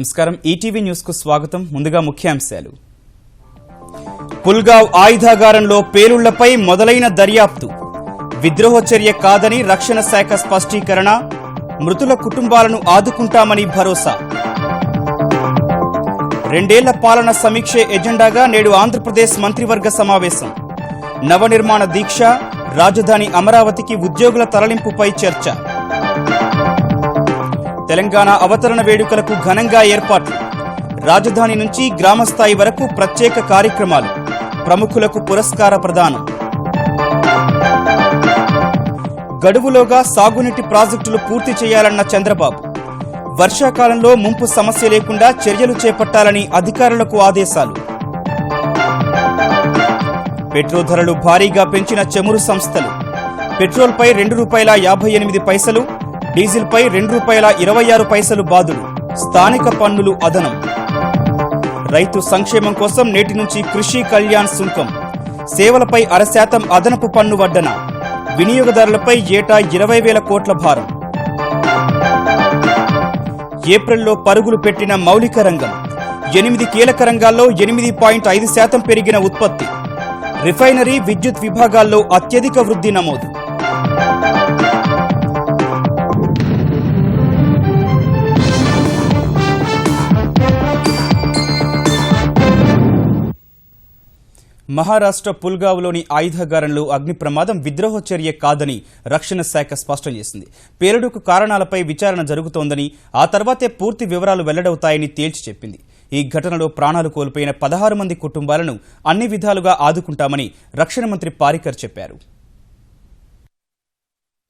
నమస్కారం ETV news కు స్వాగతం. ముందుగా ముఖ్యాంశాలు. పుల్గావ్ ఆయుధాగారంలో పేలుళ్లపై మొదలైన దర్యాప్తు. విద్రోహ చర్య కాదని రక్షణ శాఖ స్పష్టీకరణ. మృతుల కుటుంబాలను ఆదుకుంటామని భరోసా. 2 ఏళ్ల పాలన సమీక్షే ఎజెండాగా నేడు ఆంధ్రప్రదేశ్ మంత్రివర్గ సమావేశం. నవనిర్మాణ దీక్ష, రాజధాని అమరావతికి ఉద్యోగుల తరలింపుపై చర్చ. తెలంగాణ అవతరణ వేడుకలకు ఘనంగా ఏర్పాట్లు. రాజధాని నుంచి గ్రామస్థాయి వరకు ప్రత్యేక కార్యక్రమాలు. ప్రముఖులకు పురస్కార ప్రదానం. గడువులోగా సాగునీటి ప్రాజెక్టులు పూర్తి చేయాలన్న చంద్రబాబు. వర్షాకాలంలో ముంపు సమస్య లేకుండా చర్యలు చేపట్టాలని అధికారులకు ఆదేశాలు. పెట్రోల్ ధరలు భారీగా పెంచిన చమురు సంస్థలు. పెట్రోల్పై ₹2.58, డీజిల్పై ₹2.26 బాదులు. స్థానిక పన్నులు అదనం. రైతు సంక్షేమం కోసం నేటి నుంచి కృషి కళ్యాణ్ సుంకం. సేవలపై 0.5% అదనపు పన్ను వడ్డన. వినియోగదారులపై ఏటా 20,000 కోట్ల భారం. ఏప్రిల్లో పరుగులు పెట్టిన మౌలిక రంగం. 8 కీలక రంగాల్లో 8.5% పెరిగిన ఉత్పత్తి. రిఫైనరీ, విద్యుత్ విభాగాల్లో అత్యధిక వృద్ధి నమోదు. మహారాష్ట్ర పుల్గావ్లోని ఆయుధాగారంలో అగ్ని ప్రమాదం విద్రోహ చర్య కాదని రక్షణ శాఖ స్పష్టం చేసింది. పేలుడుకు కారణాలపై విచారణ జరుగుతోందని, ఆ తర్వాతే పూర్తి వివరాలు వెల్లడవుతాయని తేల్చి చెప్పింది. ఈ ఘటనలో ప్రాణాలు కోల్పోయిన 16 మంది కుటుంబాలను అన్ని విధాలుగా ఆదుకుంటామని రక్షణ మంత్రి పారికర్ చెప్పారు.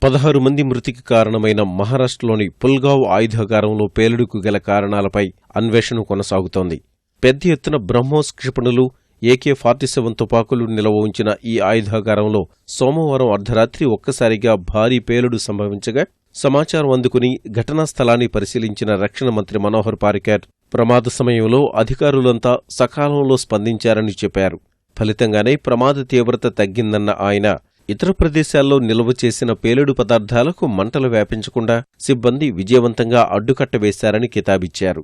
16 మంది మృతికి కారణమైన మహారాష్ట్రలోని పుల్గావ్ ఆయుధాగారంలో పేలుడుకు గల కారణాలపై అన్వేషణ కొనసాగుతోంది. పెద్ద ఎత్తున బ్రహ్మోస్ క్షిపణులు, AK-47 తుపాకులు నిల్వ ఉంచిన ఈ ఆయుధాగారంలో సోమవారం అర్ధరాత్రి ఒక్కసారిగా భారీ పేలుడు సంభవించగా సమాచారం అందుకుని ఘటనా స్థలాన్ని పరిశీలించిన రక్షణ మంత్రి మనోహర్ పారికర్ ప్రమాద సమయంలో అధికారులంతా సకాలంలో స్పందించారని చెప్పారు. ఫలితంగానే ప్రమాద తీవ్రత తగ్గిందన్న ఆయన ఇతర ప్రదేశాల్లో నిల్వ చేసిన పేలుడు పదార్థాలకు మంటలు వ్యాపించకుండా సిబ్బంది విజయవంతంగా అడ్డుకట్ట వేశారని కితాబిచ్చారు.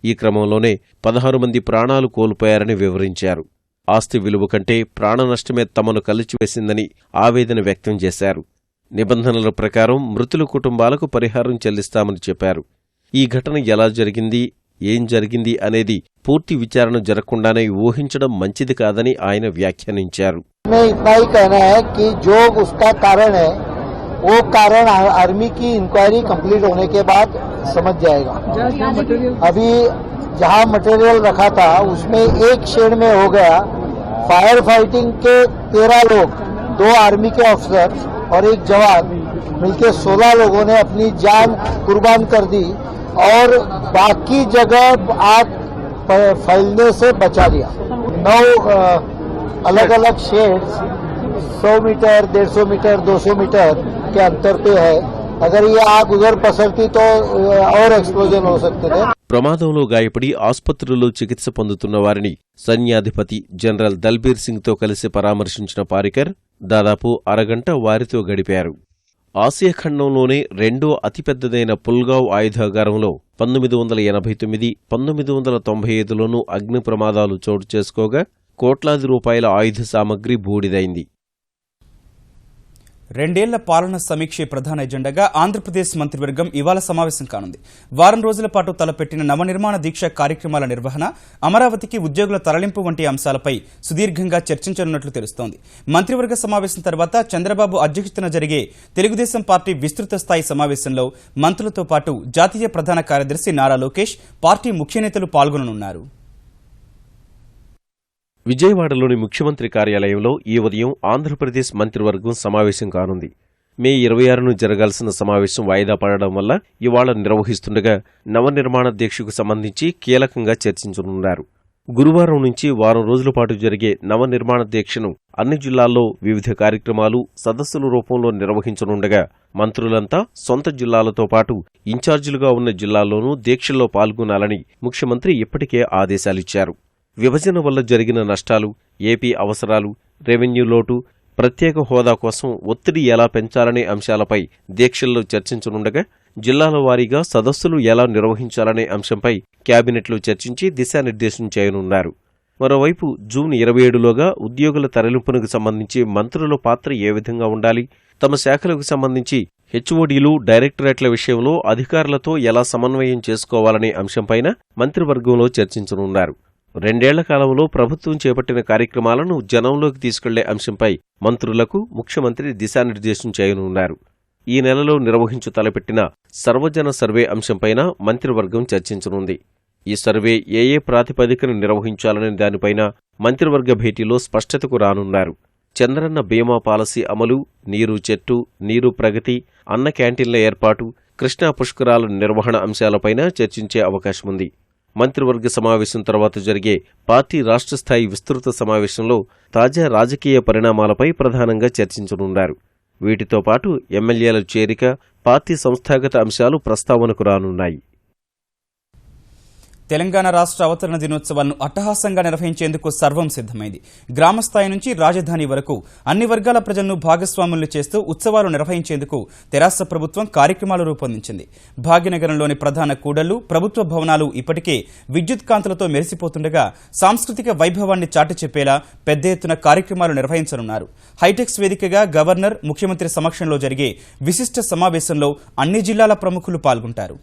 ఈ క్రమంలోనే 16 మంది ప్రాణాలు కోల్పోయారని వివరించారు. ఆస్తి విలువ కంటే ప్రాణనష్టమే తమను కలిచివేసిందని ఆవేదన వ్యక్తం చేశారు. నిబంధనల ప్రకారం మృతుల కుటుంబాలకు పరిహారం చెల్లిస్తామని చెప్పారు. ఈ ఘటన ఎలా జరిగింది, ఏం జరిగింది అనేది పూర్తి విచారణ జరగకుండానే ఊహించడం మంచిది కాదని ఆయన వ్యాఖ్యానించారు. वो कारण आर्मी की इंक्वायरी कंप्लीट होने के बाद समझ जाएगा. अभी जहां मटेरियल रखा था उसमें एक शेड में हो गया. फायर फाइटिंग के 13 लोग, 2 आर्मी के ऑफिसर और 1 जवान मिलकर 16 लोगों ने अपनी जान कुर्बान कर दी और बाकी जगह आग फैलने से बचा लिया. 9 अलग अलग शेड्स 100 मीटर, 150 मीटर, 200 मीटर के अंतर पे है. अगर ये आग उधर पसरती तो और एक्सप्लोजन हो सकते थे. ప్రమాదంలో గాయపడి ఆసుపత్రుల్లో చికిత్స పొందుతున్న వారిని సైన్యాధిపతి జనరల్ దల్బీర్ సింగ్తో కలిసి పరామర్శించిన పారికర్ దాదాపు అరగంట వారితో గడిపారు. ఆసియా ఖండంలోనే రెండో అతిపెద్దదైన పుల్గావ్ ఆయుధాగారంలో 1989, 1995లోనూ అగ్ని ప్రమాదాలు చోటు చేసుకోగా కోట్లాది రూపాయల ఆయుధ సామగ్రి బూడిదైంది. 2 ఏళ్ల పాలన సమీక్షే ప్రధాన ఎజెండాగా ఆంధ్రప్రదేశ్ మంత్రివర్గం ఇవాళ సమావేశం కానుంది. వారం రోజుల పాటు తలపెట్టిన నవనిర్మాణ దీక్ష కార్యక్రమాల నిర్వహణ, అమరావతికి ఉద్యోగుల తరలింపు వంటి అంశాలపై సుదీర్ఘంగా చర్చించనున్నట్లు తెలుస్తోంది. మంత్రివర్గ సమావేశం తర్వాత చంద్రబాబు అధ్యక్షతన జరిగే తెలుగుదేశం పార్టీ విస్తృత స్థాయి సమావేశంలో మంత్రులతో పాటు జాతీయ ప్రధాన కార్యదర్శి నారా లోకేష్, పార్టీ ముఖ్య నేతలు పాల్గొననున్నారు. విజయవాడలోని ముఖ్యమంత్రి కార్యాలయంలో ఈ ఉదయం ఆంధ్రప్రదేశ్ మంత్రివర్గం సమావేశం కానుంది. మే 26ను జరగాల్సిన సమావేశం వాయిదా పడడం వల్ల ఇవాళ నిర్వహిస్తుండగా నవనిర్మాణ దీక్షకు సంబంధించి కీలకంగా చర్చించనున్నారు. గురువారం నుంచి వారం రోజుల పాటు జరిగే నవనిర్మాణ దీక్షను అన్ని జిల్లాల్లో వివిధ కార్యక్రమాలు, సదస్సుల రూపంలో నిర్వహించనుండగా మంత్రులంతా సొంత జిల్లాలతో పాటు ఇన్ఛార్జీలుగా ఉన్న జిల్లాల్లోనూ దీక్షల్లో పాల్గొనాలని ముఖ్యమంత్రి ఇప్పటికే ఆదేశాలిచ్చారు. విభజన వల్ల జరిగిన నష్టాలు, ఏపీ అవసరాలు, రెవెన్యూ లోటు, ప్రత్యేక హోదా కోసం ఒత్తిడి ఎలా పెంచాలనే అంశాలపై దీక్షల్లో చర్చించనుండగా జిల్లాల వారీగా సదస్సులు ఎలా నిర్వహించాలనే అంశంపై కేబినెట్లో చర్చించి దిశానిర్దేశం చేయనున్నారు. మరోవైపు జూన్ 27లోగా ఉద్యోగుల తరలింపునకు సంబంధించి మంత్రుల పాత్ర ఏ విధంగా ఉండాలి, తమ శాఖలకు సంబంధించి హెచ్ఓడీలు, డైరెక్టరేట్ల విషయంలో అధికారులతో ఎలా సమన్వయం చేసుకోవాలనే అంశంపైన మంత్రివర్గంలో చర్చించనున్నారు. 2 ఏళ్ల కాలంలో ప్రభుత్వం చేపట్టిన కార్యక్రమాలను జనంలోకి తీసుకెళ్లే అంశంపై మంత్రులకు ముఖ్యమంత్రి దిశానిర్దేశం చేయనున్నారు. ఈ నెలలో నిర్వహించు తలపెట్టిన సర్వజన సర్వే అంశంపైన మంత్రివర్గం చర్చించనుంది. ఈ సర్వే ఏ ప్రాతిపదికన నిర్వహించాలనే దానిపైన మంత్రివర్గ భేటీలో స్పష్టతకు రానున్నారు. చంద్రన్న బీమా పాలసీ అమలు, నీరు చెట్టు, నీరు ప్రగతి, అన్న క్యాంటీన్ల ఏర్పాటు, కృష్ణా పుష్కరాల నిర్వహణ అంశాలపైన చర్చించే అవకాశముంది. మంత్రివర్గ సమావేశం తర్వాత జరిగే పార్టీ రాష్ట్ర స్థాయి విస్తృత సమావేశంలో తాజా రాజకీయ పరిణామాలపై ప్రధానంగా చర్చించనున్నారు. వీటితో పాటు ఎమ్మెల్యేల చేరిక, పార్టీ సంస్థాగత అంశాలు ప్రస్తావనకు రానున్నాయి. తెలంగాణ రాష్ట్ర అవతరణ దినోత్సవాలను అట్టహాసంగా నిర్వహించేందుకు సర్వం సిద్దమైంది. గ్రామస్థాయి నుంచి రాజధాని వరకు అన్ని వర్గాల ప్రజలను భాగస్వాములు చేస్తూ ఉత్సవాలు నిర్వహించేందుకు తెరాస ప్రభుత్వం కార్యక్రమాలు రూపొందించింది. భాగ్యనగరంలోని ప్రధాన కూడళ్లు, ప్రభుత్వ భవనాలు ఇప్పటికే విద్యుత్ కాంతులతో మెరిసిపోతుండగా సాంస్కృతిక వైభవాన్ని చాటి చెప్పేలా పెద్ద ఎత్తున కార్యక్రమాలు నిర్వహించనున్నారు. హైటెక్స్ వేదికగా గవర్నర్, ముఖ్యమంత్రి సమక్షంలో జరిగే విశిష్ట సమావేశంలో అన్ని జిల్లాల ప్రముఖులు పాల్గొంటారు.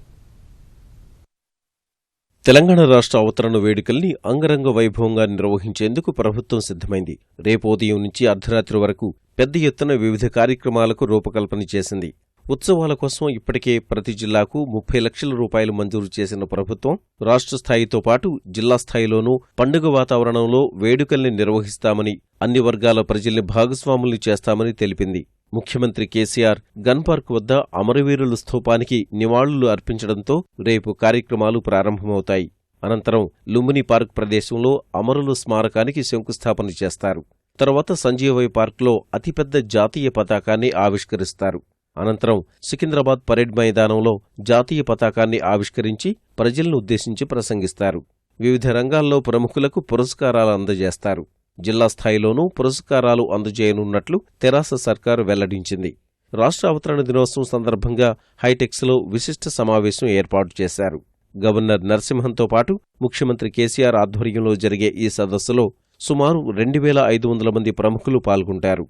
తెలంగాణ రాష్ట్ర అవతరణ వేడుకల్ని అంగరంగ వైభవంగా నిర్వహించేందుకు ప్రభుత్వం సిద్దమైంది. రేపు ఉదయం నుంచి అర్ధరాత్రి వరకు పెద్ద ఎత్తున వివిధ కార్యక్రమాలకు రూపకల్పన చేసింది. ఉత్సవాల కోసం ఇప్పటికే ప్రతి జిల్లాకు 30 లక్షల రూపాయలు మంజూరు చేసిన ప్రభుత్వం రాష్ట్ర స్థాయితో పాటు జిల్లా స్థాయిలోనూ పండుగ వాతావరణంలో వేడుకల్ని నిర్వహిస్తామని, అన్ని వర్గాల ప్రజల్ని భాగస్వాముల్ని చేస్తామని తెలిపింది. ముఖ్యమంత్రి కేసీఆర్ గన్ పార్క్ వద్ద అమరవీరుల స్థూపానికి నివాళులు అర్పించడంతో రేపు కార్యక్రమాలు ప్రారంభమవుతాయి. అనంతరం లుంబిని పార్క్ ప్రదేశంలో అమరుల స్మారకానికి శంకుస్థాపన చేస్తారు. తర్వాత సంజీవయ్య పార్క్లో అతిపెద్ద జాతీయ పతాకాన్ని ఆవిష్కరిస్తారు. అనంతరం సికింద్రాబాద్ పరేడ్ మైదానంలో జాతీయ పతాకాన్ని ఆవిష్కరించి ప్రజలను ఉద్దేశించి ప్రసంగిస్తారు. వివిధ రంగాల్లో ప్రముఖులకు పురస్కారాలు అందజేస్తారు. జిల్లా స్థాయిలోనూ పురస్కారాలు అందజేయనున్నట్లు తెరాస సర్కారు వెల్లడించింది. రాష్ట్ర అవతరణ దినోత్సవం సందర్భంగా హైటెక్స్లో విశిష్ట సమావేశం ఏర్పాటు చేశారు. గవర్నర్ నరసింహన్తో పాటు ముఖ్యమంత్రి కేసీఆర్ ఆధ్వర్యంలో జరిగే ఈ సదస్సులో సుమారు 2500 మంది ప్రముఖులు పాల్గొంటారు.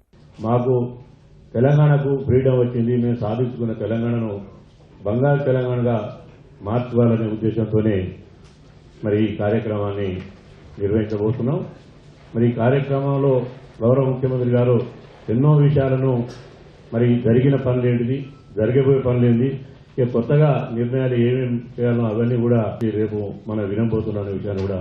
మాకు తెలంగాణకు ఫ్రీడమ్ వచ్చింది, మేము సాధించుకున్న తెలంగాణను బంగారు తెలంగాణగా మార్చుకోవాలనే ఉద్దేశంతోనే మరి ఈ కార్యక్రమాన్ని నిర్వహించబోతున్నాం. మరి ఈ కార్యక్రమంలో గౌరవ ముఖ్యమంత్రి గారు ఎన్నో విషయాలను మరి జరిగిన పనులేంటిది, జరగబోయే పనులేంది, ఇక కొత్తగా నిర్ణయాలు ఏమేమి చేయాలో అవన్నీ కూడా రేపు మనం వినబోతున్న విషయాన్ని కూడా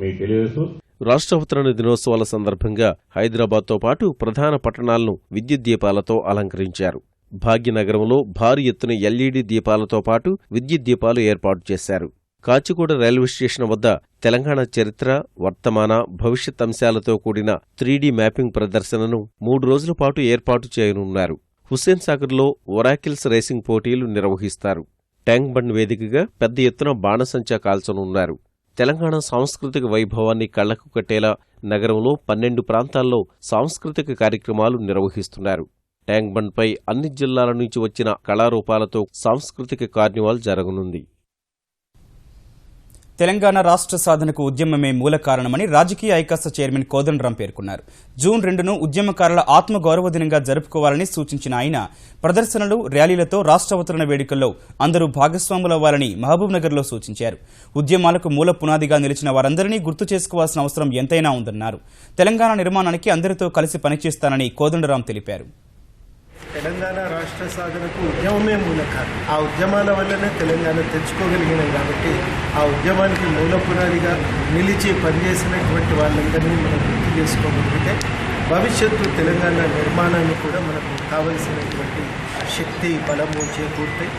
మీకు తెలియజేస్తూ, రాష్ట్ర అవతరణ దినోత్సవాల సందర్భంగా హైదరాబాద్తో పాటు ప్రధాన పట్టణాలను విద్యుత్ దీపాలతో అలంకరించారు. భాగ్యనగరంలో భారీ ఎత్తున ఎల్ఈడీ దీపాలతో పాటు విద్యుత్ దీపాలు ఏర్పాటు చేశారు. కాచిగూడ రైల్వే స్టేషన్ వద్ద తెలంగాణ చరిత్ర, వర్తమాన, భవిష్యత్ అంశాలతో కూడిన 3D మ్యాపింగ్ ప్రదర్శనను 3 రోజుల పాటు ఏర్పాటు చేయనున్నారు. హుస్సేన్ సాగర్లో ఒరాకిల్స్ రేసింగ్ పోటీలు నిర్వహిస్తారు. ట్యాంక్ బండ్ వేదికగా పెద్ద ఎత్తున బాణసంచా కాల్చనున్నారు. తెలంగాణ సాంస్కృతిక వైభవాన్ని కళ్లకు కట్టేలా నగరంలో 12 ప్రాంతాల్లో సాంస్కృతిక కార్యక్రమాలు నిర్వహిస్తున్నారు. ట్యాంక్ బండ్పై అన్ని జిల్లాల నుంచి వచ్చిన కళారూపాలతో సాంస్కృతిక కార్నివాల్ జరగనుంది. తెలంగాణ రాష్ట్ర సాధనకు ఉద్యమమే మూల కారణమని రాజకీయ ఐకాస చైర్మన్ కోదండరాం పేర్కొన్నారు. జూన్ 2ను ఉద్యమకారుల ఆత్మగౌరవ దినంగా జరుపుకోవాలని సూచించిన ఆయన ప్రదర్శనలు, ర్యాలీలతో రాష్ట్ర అవతరణ వేడుకల్లో అందరూ భాగస్వాములవ్వాలని మహబూబ్నగర్లో సూచించారు. ఉద్యమాలకు మూల పునాదిగా నిలిచిన వారందరినీ గుర్తు చేసుకోవాల్సిన అవసరం ఎంతైనా ఉందన్నారు. తెలంగాణ నిర్మాణానికి అందరితో కలిసి పనిచేస్తానని కోదండరాం తెలిపారు. తెలంగాణ రాష్ట్ర సాధనకు ఉద్యమమే మూల కారణం. ఆ ఉద్యమాల వల్లనే తెలంగాణ తెచ్చుకోగలిగినాం. కాబట్టి ఆ ఉద్యమానికి మూల పునాదిగా నిలిచి పనిచేసినటువంటి వాళ్ళందరినీ మనం గుర్తు చేసుకోగలిగితే భవిష్యత్తు తెలంగాణ నిర్మాణాన్ని కూడా మనకు కావలసినటువంటి శక్తి, బలము చేకూరుతాయి.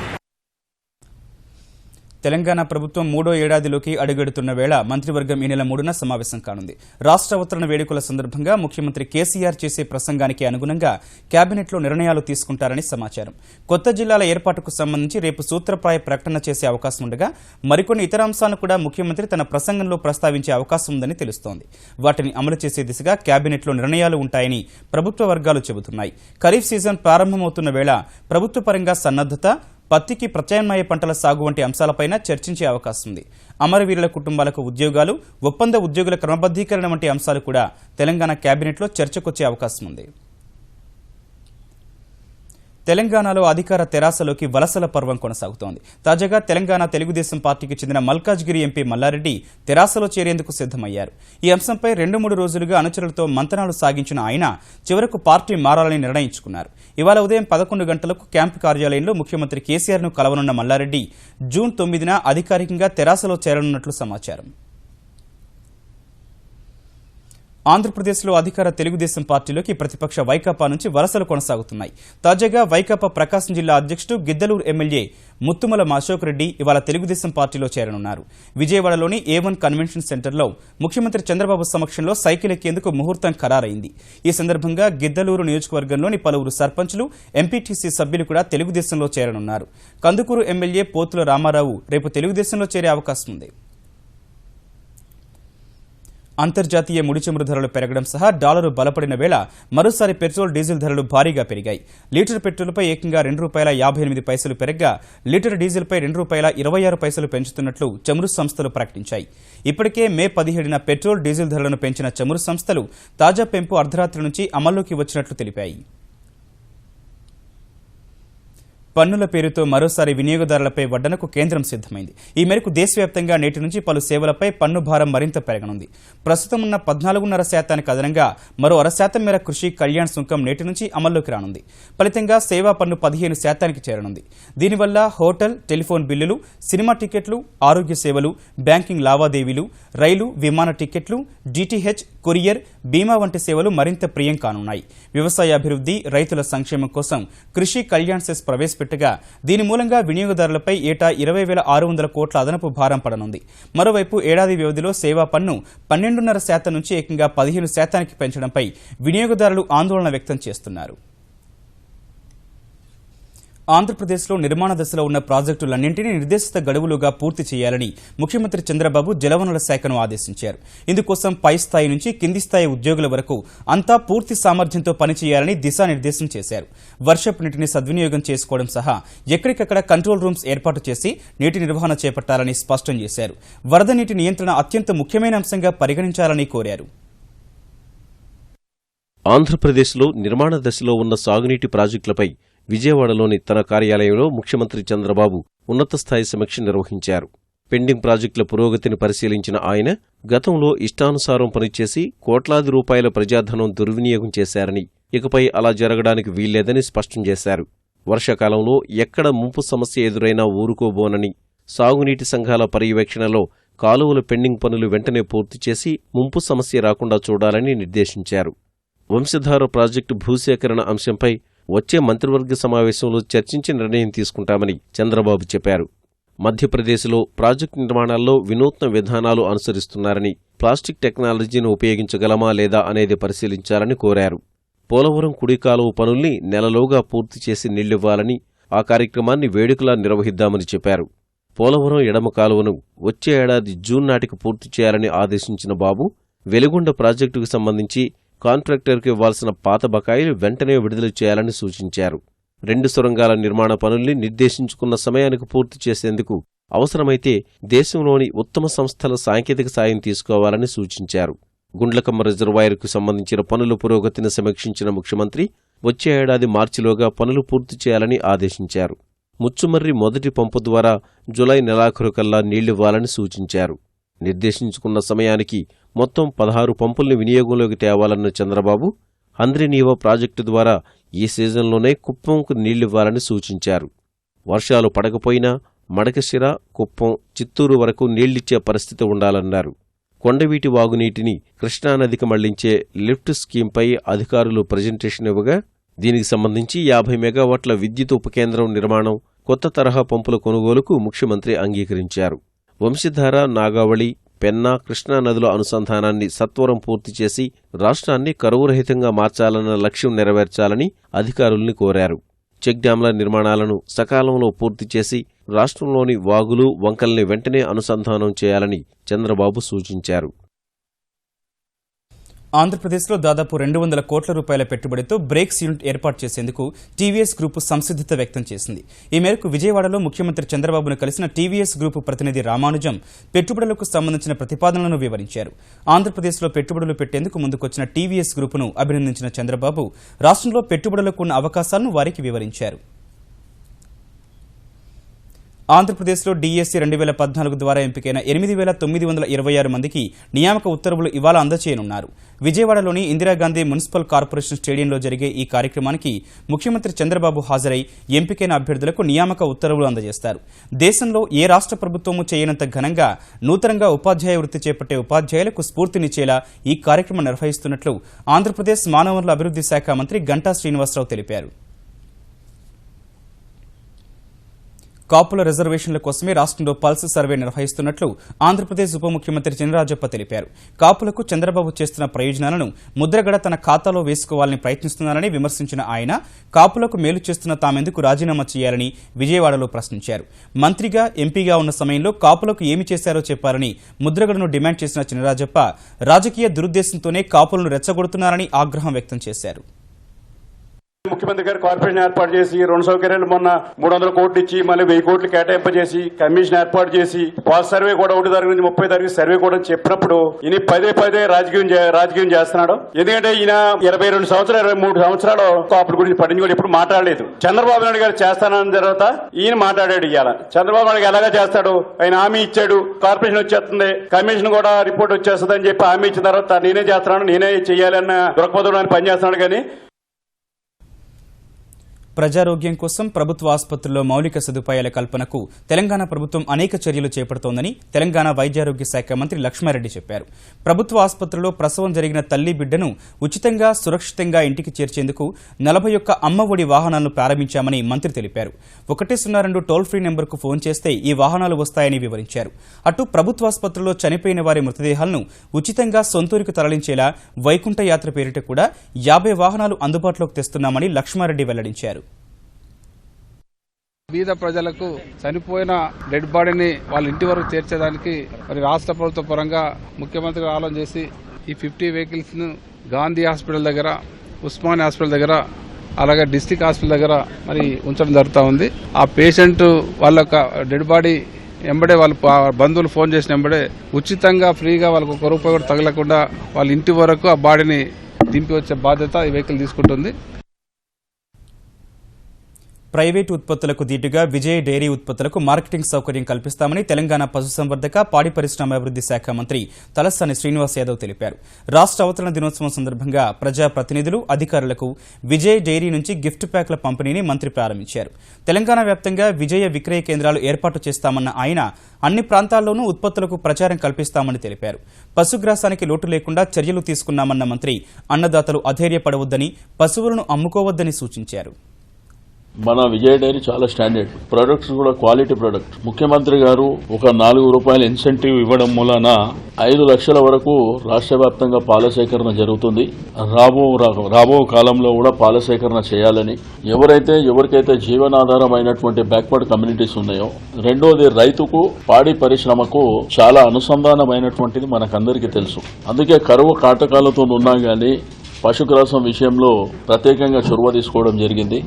తెలంగాణ ప్రభుత్వం 3వ ఏడాదిలోకి అడుగెడుతున్న వేళ మంత్రివర్గం ఈ నెల 3న సమావేశం కానుంది. రాష్ట్ర అవతరణ వేడుకల సందర్భంగా ముఖ్యమంత్రి కేసీఆర్ చేసే ప్రసంగానికి అనుగుణంగా కేబినెట్లో నిర్ణయాలు తీసుకుంటారని సమాచారం. కొత్త జిల్లాల ఏర్పాటుకు సంబంధించి రేపు సూత్రప్రాయ ప్రకటన చేసే అవకాశం ఉండగా మరికొన్ని ఇతర అంశాలను కూడా ముఖ్యమంత్రి తన ప్రసంగంలో ప్రస్తావించే అవకాశం ఉందని తెలుస్తోంది. వాటిని అమలు చేసే దిశగా కేబినెట్లో నిర్ణయాలు ఉంటాయని ప్రభుత్వ వర్గాలు చెబుతున్నాయి. ఖరీఫ్ సీజన్ ప్రారంభమవుతున్న వేళ ప్రభుత్వ పరంగా సన్నద్ధత, పత్తికి ప్రత్యామ్నాయ పంటల సాగు వంటి అంశాలపైన చర్చించే అవకాశం ఉంది. అమరవీరుల కుటుంబాలకు ఉద్యోగాలు, ఒప్పంద ఉద్యోగుల క్రమబద్దీకరణ వంటి అంశాలు కూడా తెలంగాణ కేబినెట్లో చర్చకొచ్చే అవకాశం ఉంది. తెలంగాణలో అధికార తెరాసలోకి వలసల పర్వం కొనసాగుతోంది. తాజాగా తెలంగాణ తెలుగుదేశం పార్టీకి చెందిన మల్కాజ్గిరి ఎంపీ మల్లారెడ్డి తెరాసలో చేరేందుకు సిద్దమయ్యారు. ఈ అంశంపై 2-3 రోజులుగా అనుచరులతో మంతనాలు సాగించిన ఆయన చివరకు పార్టీ మారాలని నిర్ణయించుకున్నారు. ఇవాళ ఉదయం 11 గంటలకు క్యాంపు కార్యాలయంలో ముఖ్యమంత్రి కేసీఆర్ను కలవనున్న మల్లారెడ్డి జూన్ 9న అధికారికంగా తెరాసలో చేరనున్నట్లు సమాచారం. ఆంధ్రప్రదేశ్లో అధికార తెలుగుదేశం పార్టీలోకి ప్రతిపక్ష వైకాపా నుంచి వలసలు కొనసాగుతున్నాయి. తాజాగా వైకాపా ప్రకాశం జిల్లా అధ్యక్షుడు గిద్దలూరు ఎమ్మెల్యే ముత్తుమల అశోక్ రెడ్డి ఇవాళ తెలుగుదేశం పార్టీలో చేరనున్నారు. విజయవాడలోని A1 కన్వెన్షన్ సెంటర్లో ముఖ్యమంత్రి చంద్రబాబు సమక్షంలో సైకిల్ ఎక్కేందుకు ముహూర్తం ఖరారైంది. ఈ సందర్భంగా గిద్దలూరు నియోజకవర్గంలోని పలువురు సర్పంచులు, ఎంపీటీసీ సభ్యులు కూడా తెలుగుదేశంలో చేరనున్నారు. కందుకూరు ఎమ్మెల్యే పోతుల రామారావు రేపు తెలుగుదేశంలో చేరే అవకాశం ఉంది. అంతర్జాతీయ ముడి చమురు ధరలు పెరగడం సహా డాలరు బలపడిన వేళ మరోసారి పెట్రోల్, డీజిల్ ధరలు భారీగా పెరిగాయి. లీటర్ పెట్రోల్పై ఏకంగా ₹2.58 పెరగ్గా లీటర్ డీజిల్పై ₹2.26 పెంచుతున్నట్లు చమురు సంస్థలు ప్రకటించాయి. ఇప్పటికే మే 17న పెట్రోల్, డీజిల్ ధరలను పెంచిన చమురు సంస్థలు తాజా పెంపు అర్ధరాత్రి నుంచి అమల్లోకి వచ్చినట్లు తెలిపాయి. పన్నుల పేరుతో మరోసారి వినియోగదారులపై వడ్డనకు కేంద్రం సిద్దమైంది. ఈ మేరకు దేశవ్యాప్తంగా నేటి నుంచి పలు సేవలపై పన్ను భారం మరింత పెరగనుంది. ప్రస్తుతం ఉన్న 14.5% అదనంగా మరో 0.5% మేర కృషి కళ్యాణ్ సుంకం నేటి నుంచి అమల్లోకి రానుంది. ఫలితంగా సేవా పన్ను 15%కి చేరనుంది. దీనివల్ల హోటల్, టెలిఫోన్ బిల్లులు, సినిమా టికెట్లు, ఆరోగ్య సేవలు, బ్యాంకింగ్ లావాదేవీలు, రైలు, విమాన టికెట్లు, DTH, కొరియర్, బీమా వంటి సేవలు మరింత ప్రియం కానున్నాయి. వ్యవసాయాభివృద్ధి, రైతుల సంక్షేమం కోసం కృషి కళ్యాణ్ సెస్ ప్రవేశపెట్టగా దీని మూలంగా వినియోగదారులపై ఏటా 20,600 కోట్ల అదనపు భారం పడనుంది. మరోవైపు ఏడాది వ్యవధిలో సేవా పన్ను 12.5% నుంచి ఏకంగా 15%కి పెంచడంపై వినియోగదారులు ఆందోళన వ్యక్తం చేస్తున్నారు. ఆంధ్రప్రదేశ్లో నిర్మాణ దశలో ఉన్న ప్రాజెక్టులన్నింటినీ నిర్దేశిత గడువులుగా పూర్తి చేయాలని ముఖ్యమంత్రి చంద్రబాబు జలవనరుల శాఖను ఆదేశించారు. ఇందుకోసం పై స్థాయి నుంచి కింది స్థాయి ఉద్యోగుల వరకు అంతా పూర్తి సామర్థ్యంతో పనిచేయాలని దిశానిర్దేశం చేశారు. వర్షపు నీటిని సద్వినియోగం చేసుకోవడం సహా ఎక్కడికక్కడ కంట్రోల్ రూమ్స్ ఏర్పాటు చేసి నీటి నిర్వహణ చేపట్టాలని స్పష్టం చేశారు. వరద నీటి నియంత్రణ అత్యంత ముఖ్యమైన అంశంగా పరిగణించాలని కోరారు. ఆంధ్రప్రదేశ్లో నిర్మాణ దశలో ఉన్న సాగునీటి ప్రాజెక్టులపై విజయవాడలోని తన కార్యాలయంలో ముఖ్యమంత్రి చంద్రబాబు ఉన్నతస్థాయి సమీక్ష నిర్వహించారు. పెండింగ్ ప్రాజెక్టుల పురోగతిని పరిశీలించిన ఆయన గతంలో ఇష్టానుసారం పనిచేసి కోట్లాది రూపాయల ప్రజాధనం దుర్వినియోగం చేశారని, ఇకపై అలా జరగడానికి వీల్లేదని స్పష్టం చేశారు. వర్షాకాలంలో ఎక్కడ ముంపు సమస్య ఎదురైనా ఊరుకోబోనని, సాగునీటి సంఘాల పర్యవేక్షణలో కాలువల పెండింగ్ పనులు వెంటనే పూర్తి చేసి ముంపు సమస్య రాకుండా చూడాలని నిర్దేశించారు. వంశధార ప్రాజెక్టు భూసేకరణ అంశంపై వచ్చే మంత్రివర్గ సమావేశంలో చర్చించి నిర్ణయం తీసుకుంటామని చంద్రబాబు చెప్పారు. మధ్యప్రదేశ్లో ప్రాజెక్టు నిర్మాణాల్లో వినూత్న విధానాలు అనుసరిస్తున్నారని, ప్లాస్టిక్ టెక్నాలజీని ఉపయోగించగలమా లేదా అనేది పరిశీలించాలని కోరారు. పోలవరం కుడి కాలువ పనుల్ని నెలలోగా పూర్తి చేసి నీళ్లివ్వాలని, ఆ కార్యక్రమాన్ని వేడుకలా నిర్వహిద్దామని చెప్పారు. పోలవరం ఎడమ కాలువను వచ్చే ఏడాది జూన్ నాటికి పూర్తి చేయాలని ఆదేశించిన బాబు వెలిగొండ ప్రాజెక్టుకు సంబంధించి కాంట్రాక్టర్కు ఇవ్వాల్సిన పాత బకాయిలు వెంటనే విడుదల చేయాలని సూచించారు. 2 సొరంగాల నిర్మాణ పనుల్ని నిర్దేశించుకున్న సమయానికి పూర్తి చేసేందుకు అవసరమైతే దేశంలోని ఉత్తమ సంస్థల సాంకేతిక సాయం తీసుకోవాలని సూచించారు. గుండ్లకమ్మ రిజర్వాయర్కు సంబంధించిన పనుల పురోగతిని సమీక్షించిన ముఖ్యమంత్రి వచ్చే ఏడాది మార్చిలోగా పనులు పూర్తి చేయాలని ఆదేశించారు. ముచ్చుమర్రి మొదటి పంపు ద్వారా జులై నెలాఖరుకల్లా నీళ్లివ్వాలని సూచించారు. నిర్దేశించుకున్న సమయానికి మొత్తం 16 పంపుల్ని వినియోగంలోకి తేవాలన్న చంద్రబాబు హంద్రీనీవా ప్రాజెక్టు ద్వారా ఈ సీజన్లోనే కుప్పంకు నీళ్లివ్వాలని సూచించారు. వర్షాలు పడకపోయినా మడకశిర, కుప్పం, చిత్తూరు వరకు నీళ్లిచ్చే పరిస్థితి ఉండాలన్నారు. కొండవీటి వాగునీటిని కృష్ణానదికి మళ్లించే లిఫ్ట్ స్కీంపై అధికారులు ప్రజెంటేషన్ ఇవ్వగా దీనికి సంబంధించి 50 మెగావాట్ల విద్యుత్ ఉపకేంద్రం నిర్మాణం, కొత్త తరహా పంపుల కొనుగోలుకు ముఖ్యమంత్రి అంగీకరించారు. వంశధార, నాగావళి, పెన్నా, కృష్ణా నదుల అనుసంధానాన్ని సత్వరం పూర్తి చేసి రాష్ట్రాన్ని కరువురహితంగా మార్చాలన్న లక్ష్యం నెరవేర్చాలని అధికారుల్ని కోరారు. చెక్ డ్యాంల నిర్మాణాలను సకాలంలో పూర్తి చేసి రాష్ట్రంలోని వాగులు, వంకల్ని వెంటనే అనుసంధానం చేయాలని చంద్రబాబు సూచించారు. ఆంధ్రప్రదేశ్లో దాదాపు 200 కోట్ల రూపాయల పెట్టుబడితో బ్రేక్స్ యూనిట్ ఏర్పాటు చేసేందుకు టీవీఎస్ గ్రూపు సంసిద్ధత వ్యక్తం చేసింది. ఈ మేరకు విజయవాడలో ముఖ్యమంత్రి చంద్రబాబును కలిసిన టీవీఎస్ గ్రూపు ప్రతినిధి రామానుజం పెట్టుబడులకు సంబంధించిన ప్రతిపాదనలను వివరించారు. ఆంధ్రప్రదేశ్లో పెట్టుబడులు పెట్టేందుకు ముందుకొచ్చిన టీవీఎస్ గ్రూపును అభినందించిన చంద్రబాబు రాష్ట్రంలో పెట్టుబడులకు ఉన్న అవకాశాలను వారికి వివరించారు. ఆంధ్రప్రదేశ్లో డీఎస్సీ 2014 ద్వారా ఎంపికైన 8,926 మందికి నియామక ఉత్తర్వులు ఇవాళ అందజేయనున్నారు. విజయవాడలోని ఇందిరాగాంధీ మున్సిపల్ కార్పొరేషన్ స్టేడియంలో జరిగే ఈ కార్యక్రమానికి ముఖ్యమంత్రి చంద్రబాబు హాజరై ఎంపికైన అభ్యర్థులకు నియామక ఉత్తర్వులు అందజేస్తారు. దేశంలో ఏ రాష్ట్ర ప్రభుత్వమూ చేయనంత ఘనంగా నూతనంగా ఉపాధ్యాయ వృత్తి చేపట్టే ఉపాధ్యాయులకు స్ఫూర్తినిచ్చేలా ఈ కార్యక్రమం నిర్వహిస్తున్నట్లు ఆంధ్రప్రదేశ్ మానవ వనరుల అభివృద్ధి శాఖ మంత్రి గంటా శ్రీనివాసరావు తెలిపారు. కాపుల రిజర్వేషన్ల కోసమే రాష్ట్రంలో పల్స్ సర్వే నిర్వహిస్తున్నట్లు ఆంధ్రప్రదేశ్ ఉప ముఖ్యమంత్రి చినరాజప్ప తెలిపారు. కాపులకు చంద్రబాబు చేస్తున్న ప్రయోజనాలను ముద్రగడ తన ఖాతాలో వేసుకోవాలని ప్రయత్నిస్తున్నారని విమర్శించిన ఆయన కాపులకు మేలు చేస్తున్న తామెందుకు రాజీనామా చేయాలని విజయవాడలో ప్రశ్నించారు. మంత్రిగా, ఎంపీగా ఉన్న సమయంలో కాపులకు ఏమి చేశారో చెప్పారని ముద్రగడను డిమాండ్ చేసిన చినరాజప్ప రాజకీయ దురుద్దేశంతోనే కాపులను రెచ్చగొడుతున్నారని ఆగ్రహం వ్యక్తం చేశారు. ముఖ్యమంత్రి గారు కార్పొరేషన్ ఏర్పాటు చేసి 2 సౌకర్యాలు మొన్న 300 కోట్లు ఇచ్చి మళ్ళీ 1000 కోట్లు కేటాయింపజేసి కమిషన్ ఏర్పాటు చేసి పాస్ సర్వే కూడా 1 తారీఖు నుంచి 30 తారీఖు సర్వే కూడా చెప్పినప్పుడు ఈయన పదే రాజకీయం చేస్తున్నాడు. ఎందుకంటే ఈయన 22 సంవత్సరాలు 23 సంవత్సరాలు కాపుల గురించి పట్టించుకోవడం ఎప్పుడు మాట్లాడలేదు. చంద్రబాబు నాయుడు గారు చేస్తానన్న తర్వాత ఈయన మాట్లాడాడు. ఇవాళ చంద్రబాబు నాయుడు ఎలాగా చేస్తాడు? ఆయన హామీ ఇచ్చాడు, కార్పొరేషన్ వచ్చేస్తుంది, కమిషన్ కూడా రిపోర్ట్ వచ్చేస్తుంది అని చెప్పి హామీ ఇచ్చిన తర్వాత నేనే చేస్తున్నాను, నేనే చేయాలన్న దృక్పథంలో ఆయన పనిచేస్తున్నాడు. కానీ ప్రజారోగ్యం కోసం ప్రభుత్వ ఆసుపత్రుల్లో మౌలిక సదుపాయాల కల్పనకు తెలంగాణ ప్రభుత్వం అనేక చర్యలు చేపడుతోందని తెలంగాణ వైద్యారోగ్య శాఖ మంత్రి లక్ష్మారెడ్డి చెప్పారు. ప్రభుత్వ ఆసుపత్రిలో ప్రసవం జరిగిన తల్లి బిడ్డను ఉచితంగా, సురక్షితంగా ఇంటికి చేర్చేందుకు 41 అమ్మ ఒడి వాహనాలను ప్రారంభించామని మంత్రి తెలిపారు. 102 టోల్ ఫ్రీ నెంబర్కు ఫోన్ చేస్తే ఈ వాహనాలు వస్తాయని వివరించారు. అటు ప్రభుత్వ ఆసుపత్రిలో చనిపోయిన వారి మృతదేహాలను ఉచితంగా సొంతూరుకు తరలించేలా వైకుంఠ యాత్ర పేరిట కూడా 50 వాహనాలు అందుబాటులోకి తెస్తున్నామని లక్ష్మారెడ్డి వెల్లడించారు. బీద ప్రజలకు చనిపోయిన డెడ్ బాడీని వాళ్ళ ఇంటి వరకు చేర్చేదానికి మరి రాష్ట్ర ప్రభుత్వ పరంగా ముఖ్యమంత్రి ఆలోచన చేసి ఈ 50 వెహికల్స్ ను గాంధీ హాస్పిటల్ దగ్గర, ఉస్మానియా హాస్పిటల్ దగ్గర, అలాగే డిస్ట్రిక్ట్ హాస్పిటల్ దగ్గర మరి ఉంచడం జరుగుతూ ఉంది. ఆ పేషెంట్ వాళ్ళ డెడ్ బాడీ ఎంబడే వాళ్ళ బంధువులు ఫోన్ చేసిన ఎంబడే ఉచితంగా ఫ్రీగా వాళ్ళకు 1 రూపాయి కూడా తగలకుండా వాళ్ళ ఇంటి వరకు ఆ బాడీని దింపి వచ్చే బాధ్యత ఈ వెహికల్ తీసుకుంటుంది. ప్రైవేటు ఉత్పత్తులకు దీటుగా విజయ్ డైరీ ఉత్పత్తులకు మార్కెటింగ్ సౌకర్యం కల్పిస్తామని తెలంగాణ పశుసంవర్ధక, పాడి పరిశ్రమ అభివృద్ధి శాఖ మంత్రి తలసాని శ్రీనివాస్ యాదవ్ తెలిపారు. రాష్ట్ర అవతరణ దినోత్సవం సందర్భంగా ప్రజాప్రతినిధులు, అధికారులకు విజయ్ డైరీ నుంచి గిఫ్ట్ ప్యాక్ల పంపిణీని మంత్రి ప్రారంభించారు. తెలంగాణ వ్యాప్తంగా విజయ విక్రయ కేంద్రాలు ఏర్పాటు చేస్తామన్న ఆయన అన్ని ప్రాంతాల్లోనూ ఉత్పత్తులకు ప్రచారం కల్పిస్తామని తెలిపారు. పశుగ్రాసానికి లోటు లేకుండా చర్యలు తీసుకున్నామన్న మంత్రి అన్నదాతలు అధైర్యపడవద్దని, పశువులను అమ్ముకోవద్దని సూచించారు. మన విజయ్ డైరీ చాలా స్టాండర్డ్ ప్రొడక్ట్స్ కూడా క్వాలిటీ ప్రొడక్ట్. ముఖ్యమంత్రి గారు ఒక 4 రూపాయల ఇన్సెంటివ్ ఇవ్వడం మూలన 5 లక్షల వరకు రాష్ట్ర వ్యాప్తంగా పాల సేకరణ జరుగుతుంది. రాబో కాలంలో కూడా పాల సేకరణ చేయాలని, ఎవరికైతే జీవనాధారమైనటువంటి బ్యాక్వర్డ్ కమ్యూనిటీస్ ఉన్నాయో, రెండోది రైతుకు, పాడి పరిశ్రమకు చాలా అనుసంధానమైనటువంటిది మనకందరికీ తెలుసు. అందుకే కరువు కాటకాలతో ఉన్నా గానీ పశుగ్రాసం విషయంలో ప్రత్యేకంగా చొరవ తీసుకోవడం జరిగింది.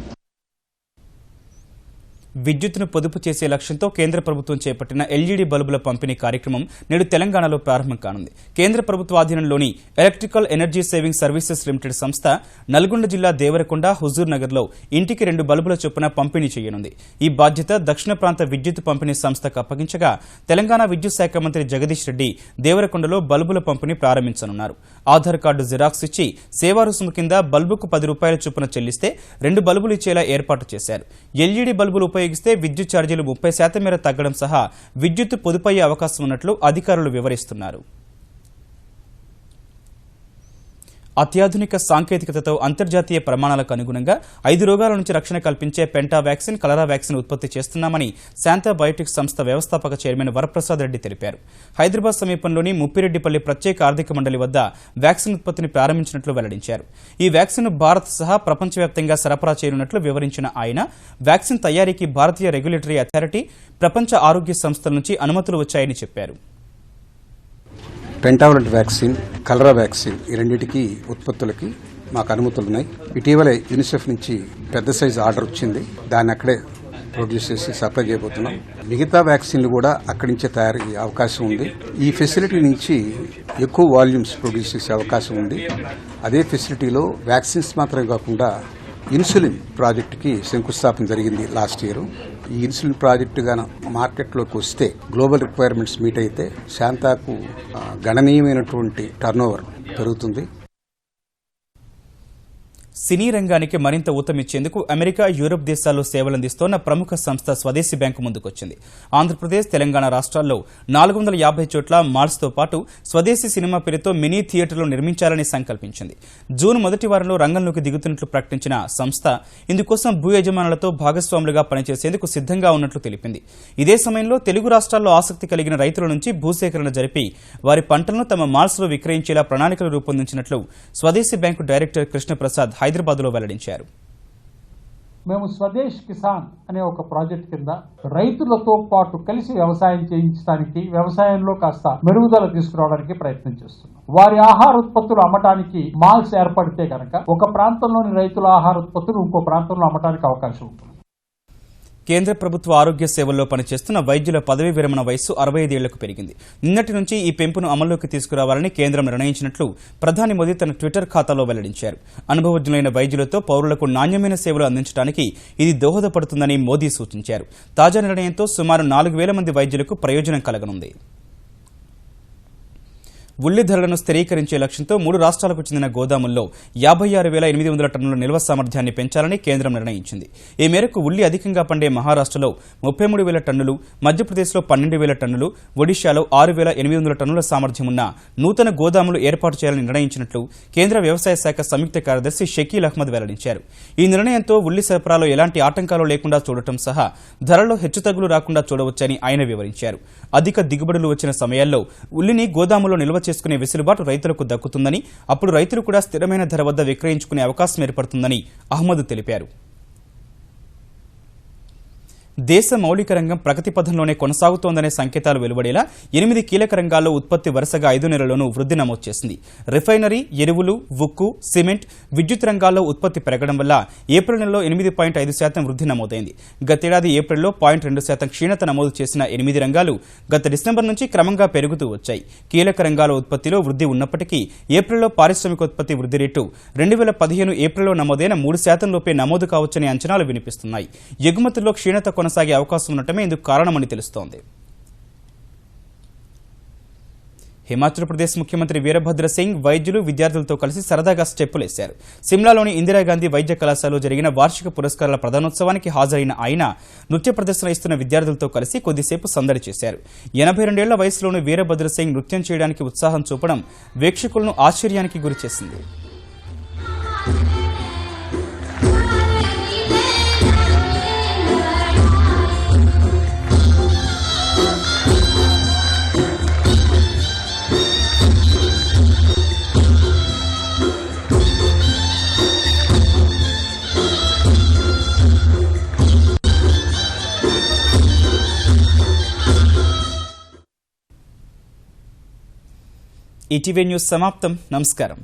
విద్యుత్తును పొదుపు చేసే లక్ష్యంతో కేంద్ర ప్రభుత్వం చేపట్టిన ఎల్ఈడీ బల్బుల పంపిణీ కార్యక్రమం నేడు తెలంగాణలో ప్రారంభం కానుంది. కేంద్ర ప్రభుత్వ ఆధీనంలోని electrical energy saving services limited సంస్థ నల్గొండ జిల్లా దేవరకొండ, హుజూర్ నగర్లో ఇంటికి 2 బల్బుల చొప్పున పంపిణీ చేయనుంది. ఈ బాధ్యత దక్షిణ ప్రాంత విద్యుత్ పంపిణీ సంస్థకు అప్పగించగా తెలంగాణ విద్యుత్ శాఖ మంత్రి జగదీష్ రెడ్డి దేవరకొండలో బల్బుల పంపిణీ ప్రారంభించనున్నారు. ఆధార్ కార్డు జిరాక్స్ ఇచ్చి సేవా రుసుము కింద బల్బుకు 10 రూపాయల చొప్పున చెల్లిస్తే 2 బల్బులు ఇచ్చేలా ఏర్పాటు చేశారు. ఎల్ఈడీ బల్బులు ఉపయోగిస్తే విద్యుత్ ఛార్జీలు 30% మేర తగ్గడం సహా విద్యుత్ పొదుపయ్యే అవకాశం ఉన్నట్లు అధికారులు వివరిస్తున్నారు. అత్యాధునిక సాంకేతికతతో అంతర్జాతీయ ప్రమాణాలకు అనుగుణంగా 5 రోగాల నుంచి రక్షణ కల్పించే పెంటా వ్యాక్సిన్, కలరా వ్యాక్సిన్ ఉత్పత్తి చేస్తున్నామని శాంతా బయోటిక్స్ సంస్థ వ్యవస్థాపక చైర్మన్ వరప్రసాద్ రెడ్డి తెలిపారు. హైదరాబాద్ సమీపంలోని ముప్పిరెడ్డిపల్లి ప్రత్యేక ఆర్థిక మండలి వద్ద వ్యాక్సిన్ ఉత్పత్తిని ప్రారంభించినట్లు వెల్లడించారు. ఈ వ్యాక్సిన్ భారత్ సహా ప్రపంచవ్యాప్తంగా సరఫరా చేయనున్నట్లు వివరించిన ఆయన, వ్యాక్సిన్ తయారీకి భారతీయ రెగ్యులేటరీ అథారిటీ, ప్రపంచ ఆరోగ్య సంస్థల నుంచి అనుమతులు వచ్చాయని చెప్పారు. పెంటావలెంట్ వ్యాక్సిన్, కలరా వ్యాక్సిన్ ఈ రెండింటికి ఉత్పత్తులకి మాకు అనుమతులున్నాయి. ఇటీవలే యూనిసెఫ్ నుంచి పెద్ద సైజు ఆర్డర్ వచ్చింది. దాన్ని అక్కడే ప్రొడ్యూస్ చేసి సప్లై చేయబోతున్నాం. మిగతా వ్యాక్సిన్లు కూడా అక్కడి నుంచే తయారయ్యే అవకాశం ఉంది. ఈ ఫెసిలిటీ నుంచి ఎక్కువ వాల్యూమ్స్ ప్రొడ్యూస్ చేసే అవకాశం ఉంది. అదే ఫెసిలిటీలో వ్యాక్సిన్స్ మాత్రమే కాకుండా ఇన్సులిన్ ప్రాజెక్టుకి శంకుస్థాపన జరిగింది లాస్ట్ ఇయర్. ఈ ఇన్సులిన్ ప్రాజెక్టు గాన మార్కెట్లోకి వస్తే, గ్లోబల్ రిక్వైర్మెంట్స్ మీట్ అయితే శాంతాకు గణనీయమైనటువంటి టర్నోవర్ పెరుగుతుంది. సినీ రంగానికి మరింత ఊతమిచ్చేందుకు అమెరికా, యూరప్ దేశాల్లో సేవలందిస్తోన్న ప్రముఖ సంస్థ స్వదేశీ బ్యాంకు ముందుకొచ్చింది. ఆంధ్రప్రదేశ్, తెలంగాణ రాష్ట్రాల్లో 450 చోట్ల మాల్స్తో పాటు స్వదేశీ సినిమా పేరుతో మినీ థియేటర్లు నిర్మించాలని సంకల్పించింది. జూన్ మొదటి వారంలో రంగంలోకి దిగుతున్నట్లు ప్రకటించిన సంస్థ ఇందుకోసం భూ యజమానులతో భాగస్వాములుగా పనిచేసేందుకు సిద్ధంగా ఉన్నట్లు తెలిపింది. ఇదే సమయంలో తెలుగు రాష్ట్రాల్లో ఆసక్తి కలిగిన రైతుల నుంచి భూసేకరణ జరిపి వారి పంటలను తమ మాల్స్లో విక్రయించేలా ప్రణాళికలు రూపొందించినట్లు స్వదేశీ బ్యాంకు డైరెక్టర్ కృష్ణప్రసాద్ హైదరాబాద్లో వెల్లడించారు. మేము స్వదేశ్ కిసాన్ అనే ఒక ప్రాజెక్ట్ కింద రైతులతో పాటు కలిసి వ్యవసాయం చేయించడానికి, వ్యవసాయంలో కాస్త మెరుగుదల తీసుకురావడానికి ప్రయత్నం చేస్తున్నాం. వారి ఆహార ఉత్పత్తులు అమ్మటానికి మాల్స్ ఏర్పడితే కనుక ఒక ప్రాంతంలోని రైతుల ఆహార ఉత్పత్తులు ఇంకో ప్రాంతంలో అమ్మటానికి అవకాశం ఉంటుంది. కేంద్ర ప్రభుత్వ ఆరోగ్య సేవల్లో పనిచేస్తున్న వైద్యుల పదవీ విరమణ వయస్సు 65 ఏళ్లకు పెరిగింది. నిన్నటి నుంచి ఈ పెంపును అమల్లోకి తీసుకురావాలని కేంద్రం నిర్ణయించినట్లు ప్రధాని మోదీ తన ట్విట్టర్ ఖాతాలో వెల్లడించారు. అనుభవజ్ఞులైన వైద్యులతో పౌరులకు నాణ్యమైన సేవలు అందించడానికి ఇది దోహదపడుతుందని మోదీ సూచించారు. తాజా నిర్ణయంతో సుమారు 4,000 మంది వైద్యులకు ప్రయోజనం కలగనుంది. ఉల్లి ధరలను స్థిరీకరించే లక్ష్యంతో 3 రాష్ట్రాలకు చెందిన గోదాముల్లో 56,800 టన్నుల నిల్వ సామర్థ్యాన్ని పెంచాలని కేంద్రం నిర్ణయించింది. ఈ మేరకు ఉల్లి అధికంగా పండే మహారాష్ట్రలో 33,000 టన్నులు, మధ్యప్రదేశ్లో 12,000 టన్నులు, ఒడిశాలో 6,800 టన్నుల సామర్థ్యం ఉన్న నూతన గోదాములు ఏర్పాటు చేయాలని నిర్ణయించినట్లు కేంద్ర వ్యవసాయ శాఖ సంయుక్త కార్యదర్శి షకీల్ అహ్మద్ వెల్లడించారు. ఈ నిర్ణయంతో ఉల్లి సరఫరాలో ఎలాంటి ఆటంకాలు లేకుండా చూడటం సహా ధరల్లో హెచ్చుతగ్గులు రాకుండా చూడవచ్చని ఆయన వివరించారు. అధిక దిగుబడులు వచ్చిన సమయాల్లో ఉల్లిని గోదాములో నిల్వ చేసుకునే వెసులుబాటు రైతులకు దక్కుతుందని, అప్పుడు రైతులు కూడా స్థిరమైన ధర వద్ద విక్రయించుకునే అవకాశం ఏర్పడుతుందని అహ్మద్ తెలిపారు. దేశ మౌలిక రంగం ప్రగతి పథంలోనే కొనసాగుతోందనే సంకేతాలు వెలువడేలా 8 కీలక రంగాల్లో ఉత్పత్తి వరుసగా 5 నెలల్లోనూ వృద్ధి నమోదు చేసింది. రిఫైనరీ, ఎరువులు, ఉక్కు, సిమెంట్, విద్యుత్ రంగాల్లో ఉత్పత్తి పెరగడం వల్ల ఏప్రిల్ నెలలో 8.5% వృద్ధి నమోదైంది. గతేడాది ఏప్రిల్లో 0.2% క్షీణత నమోదు చేసిన 8 రంగాలు గత డిసెంబర్ నుంచి క్రమంగా పెరుగుతూ వచ్చాయి. కీలక రంగాల ఉత్పత్తిలో వృద్ధి ఉన్నప్పటికీ ఏప్రిల్లో పారిశ్రామిక ఉత్పత్తి వృద్ధి రేటు 2015 ఏప్రిల్లో నమోదైన 3% లోపే నమోదు కావచ్చనే అంచనాలు వినిపిస్తున్నాయి. ఎగుమతుల్లో క్షీణత కొనసాగే అవకాశం ఉండటమే ఇందుకు కారణమని తెలుస్తోంది. హిమాచల్ ప్రదేశ్ ముఖ్యమంత్రి వీరభద్ర సింగ్ వైద్యులు, విద్యార్థులతో కలిసి సరదాగా స్టెప్పులేశారు. సిమ్లాలోని ఇందిరాగాంధీ వైద్య కళాశాలలో జరిగిన వార్షిక పురస్కారాల ప్రదానోత్సవానికి హాజరైన ఆయన నృత్య ప్రదర్శన ఇస్తున్న విద్యార్థులతో కలిసి కొద్దిసేపు సందడి చేశారు. 82 ఏళ్ల వయసులోని వీరభద్ర సింగ్ నృత్యం చేయడానికి ఉత్సాహం చూపడం వీక్షకులను ఆశ్చర్యానికి గురిచేసింది. ఈటీవీ న్యూస్ సమాప్తం. నమస్కారం.